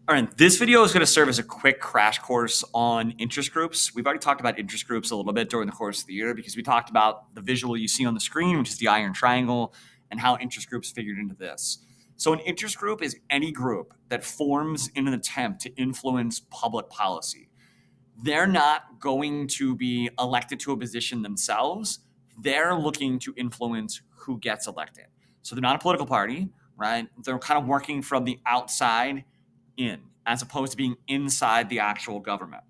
All right, this video is going to serve as a quick crash course on interest groups. We've already talked about interest groups a little bit during the course of the year because we talked about the visual you see on the screen, which is the iron triangle, and how interest groups figured into this. So an interest group is any group that forms in an attempt to influence public policy. They're not going to be elected to a position themselves. They're looking to influence who gets elected. So they're not a political party, right? They're kind of working from the outside in, as opposed to being inside the actual government.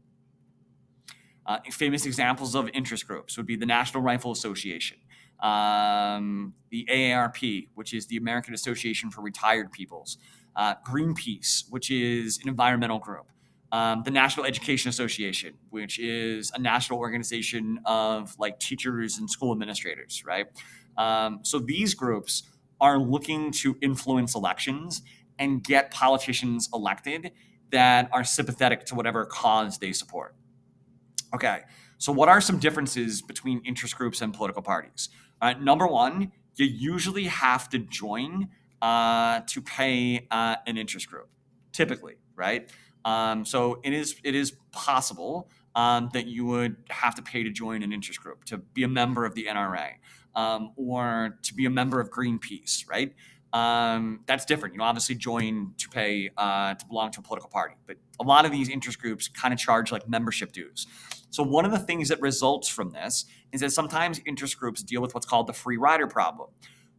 Famous examples of interest groups would be the National Rifle Association, the AARP, which is the American Association for Retired Peoples, Greenpeace, which is an environmental group, the National Education Association, which is a national organization of like teachers and school administrators, right? So these groups are looking to influence elections and get politicians elected that are sympathetic to whatever cause they support. Okay, so what are some differences between interest groups and political parties? Number one, you usually have to join to pay an interest group, typically, right? So it is possible that you would have to pay to join an interest group, to be a member of the NRA, or to be a member of Greenpeace, right? That's different. You obviously join to pay to belong to a political party, but a lot of these interest groups kind of charge like membership dues. So one of the things that results from this is that sometimes interest groups deal with what's called the free rider problem,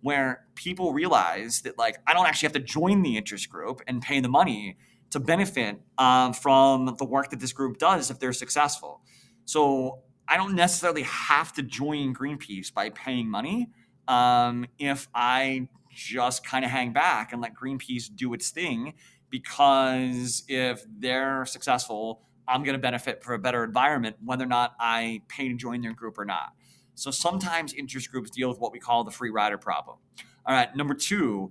where people realize that like I don't actually have to join the interest group and pay the money to benefit from the work that this group does if they're successful. So I don't necessarily have to join Greenpeace by paying money if I just kind of hang back and let Greenpeace do its thing, because if they're successful, I'm going to benefit from a better environment, whether or not I pay to join their group or not. So sometimes interest groups deal with what we call the free rider problem. All right, number two,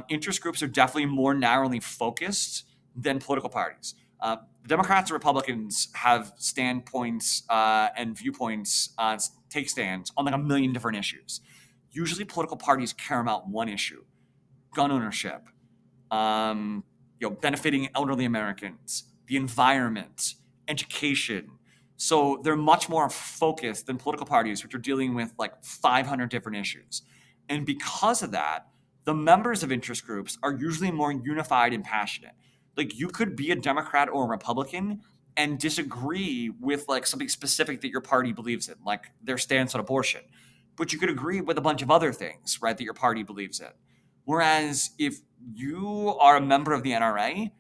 interest groups are definitely more narrowly focused than political parties. Democrats and Republicans have standpoints and viewpoints, take stands on like a million different issues. Usually political parties care about one issue: gun ownership, benefiting elderly Americans, the environment, education. So they're much more focused than political parties, which are dealing with like 500 different issues. And because of that, the members of interest groups are usually more unified and passionate. Like you could be a Democrat or a Republican and disagree with like something specific that your party believes in, like their stance on abortion. But you could agree with a bunch of other things, right, that your party believes in. Whereas if you are a member of the NRA,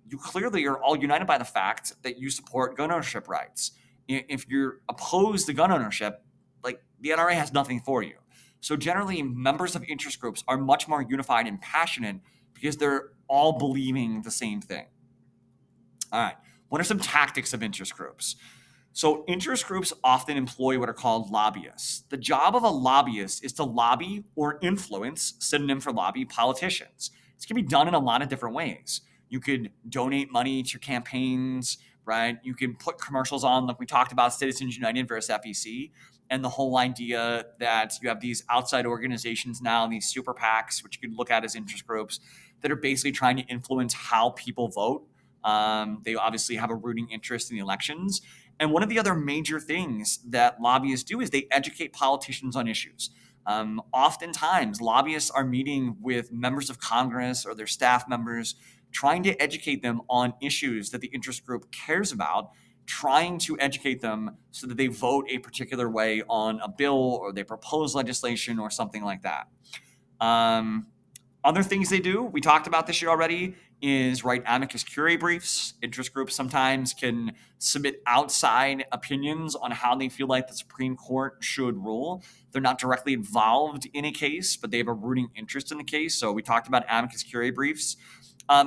you clearly are all united by the fact that you support gun ownership rights. If you're opposed to gun ownership, like the NRA has nothing for you. So generally, members of interest groups are much more unified and passionate because they're all believing the same thing. All right, what are some tactics of interest groups? So interest groups often employ what are called lobbyists. The job of a lobbyist is to lobby or influence, synonym for lobby, politicians. This can be done in a lot of different ways. You could donate money to campaigns, right? You can put commercials on, like we talked about Citizens United versus FEC, and the whole idea that you have these outside organizations now, these super PACs, which you could look at as interest groups, that are basically trying to influence how people vote. They obviously have a rooting interest in the elections. And one of the other major things that lobbyists do is they educate politicians on issues. Oftentimes, lobbyists are meeting with members of Congress or their staff members, trying to educate them on issues that the interest group cares about, trying to educate them so that they vote a particular way on a bill or they propose legislation or something like that. Other things they do, we talked about this year already, is write amicus curiae briefs. Interest groups sometimes can submit outside opinions on how they feel like the Supreme Court should rule. They're not directly involved in a case, but they have a rooting interest in the case. So we talked about amicus curiae briefs.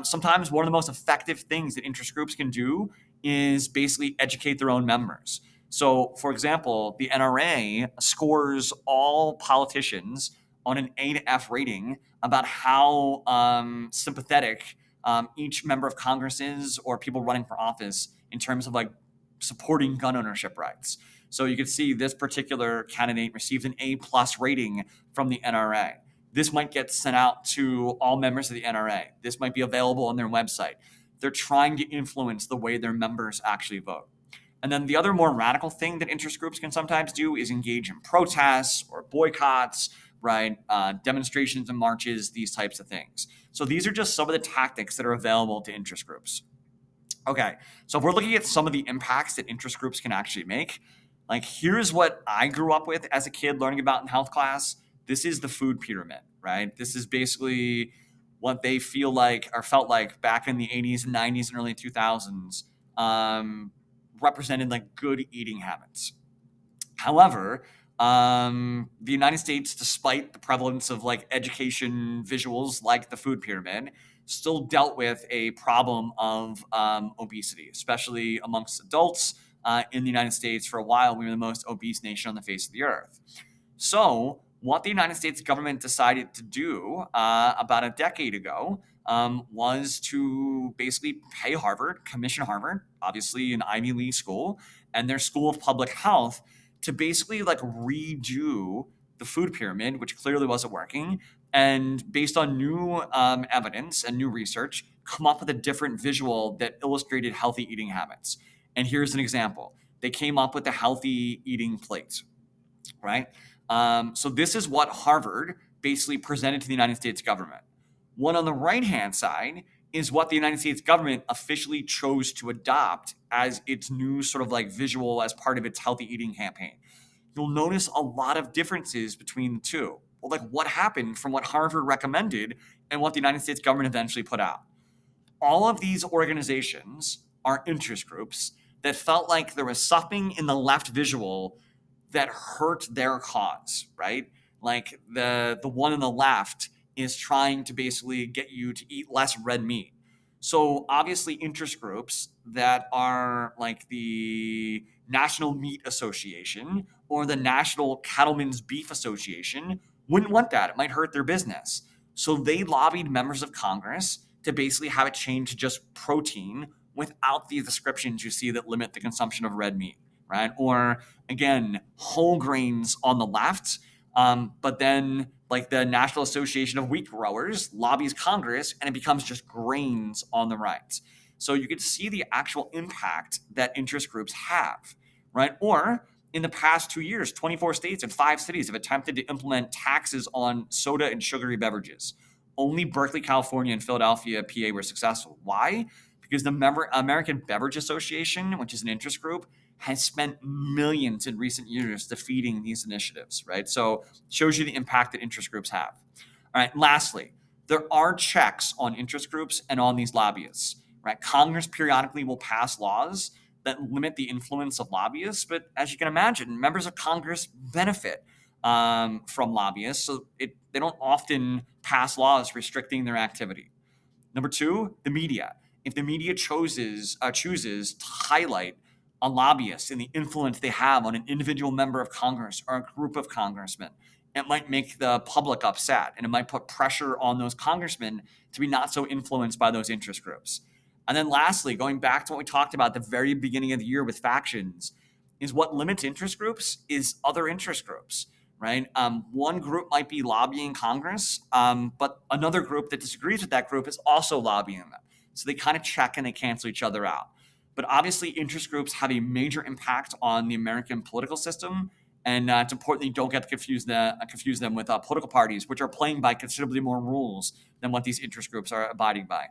Sometimes one of the most effective things that interest groups can do is basically educate their own members. So, for example, the NRA scores all politicians on an A to F rating about how sympathetic each member of Congress is, or people running for office, in terms of like supporting gun ownership rights. So you can see this particular candidate received an A+ rating from the NRA. This might get sent out to all members of the NRA. This might be available on their website. they're trying to influence the way their members actually vote. And then the other more radical thing that interest groups can sometimes do is engage in protests or boycotts, right? Demonstrations and marches, these types of things. So these are just some of the tactics that are available to interest groups. Okay, so if we're looking at some of the impacts that interest groups can actually make, like here's what I grew up with as a kid learning about in health class. This is the food pyramid, right? This is basically what they feel like or felt like back in the 80s and 90s and early 2000s, represented like good eating habits. However, the United States, despite the prevalence of like education visuals like the food pyramid, still dealt with a problem of obesity, especially amongst adults in the United States. For a while, we were the most obese nation on the face of the earth. So, what the United States government decided to do about a decade ago was to basically pay Harvard, commission Harvard, obviously an Ivy League school, and their School of Public Health to basically like redo the food pyramid, which clearly wasn't working, and based on new evidence and new research, come up with a different visual that illustrated healthy eating habits. And here's an example. They came up with the healthy eating plate, right? So this is what Harvard basically presented to the United States government. One on the right-hand side is what the United States government officially chose to adopt as its new sort of like visual as part of its healthy eating campaign. You'll notice a lot of differences between the two. Well, like what happened from what Harvard recommended and what the United States government eventually put out. All of these organizations are interest groups that felt like there was something in the left visual that hurt their cause, right? Like the one on the left is trying to basically get you to eat less red meat. So obviously interest groups that are like the National Meat Association or the National Cattlemen's Beef Association wouldn't want that. It might hurt their business. So they lobbied members of Congress to basically have it changed to just protein without the descriptions you see that limit the consumption of red meat, right? Or again, whole grains on the left, but then like the National Association of Wheat Growers lobbies Congress and it becomes just grains on the right. So you can see the actual impact that interest groups have, right? Or in the past 2 years, 24 states and 5 cities have attempted to implement taxes on soda and sugary beverages. Only Berkeley, California, and Philadelphia, PA were successful. Why? Because the American Beverage Association, which is an interest group, has spent millions in recent years defeating these initiatives, right? So it shows you the impact that interest groups have. All right, lastly, there are checks on interest groups and on these lobbyists, right? Congress periodically will pass laws that limit the influence of lobbyists, but as you can imagine, members of Congress benefit from lobbyists, so they don't often pass laws restricting their activity. Number two, the media. If the media chooses to highlight a lobbyist and the influence they have on an individual member of Congress or a group of congressmen, it might make the public upset and it might put pressure on those congressmen to be not so influenced by those interest groups. And then lastly, going back to what we talked about at the very beginning of the year with factions, is what limits interest groups is other interest groups, right? One group might be lobbying Congress, but another group that disagrees with that group is also lobbying them. So they kind of check and they cancel each other out. But obviously, interest groups have a major impact on the American political system. And it's important that you don't get to confuse them with political parties, which are playing by considerably more rules than what these interest groups are abiding by.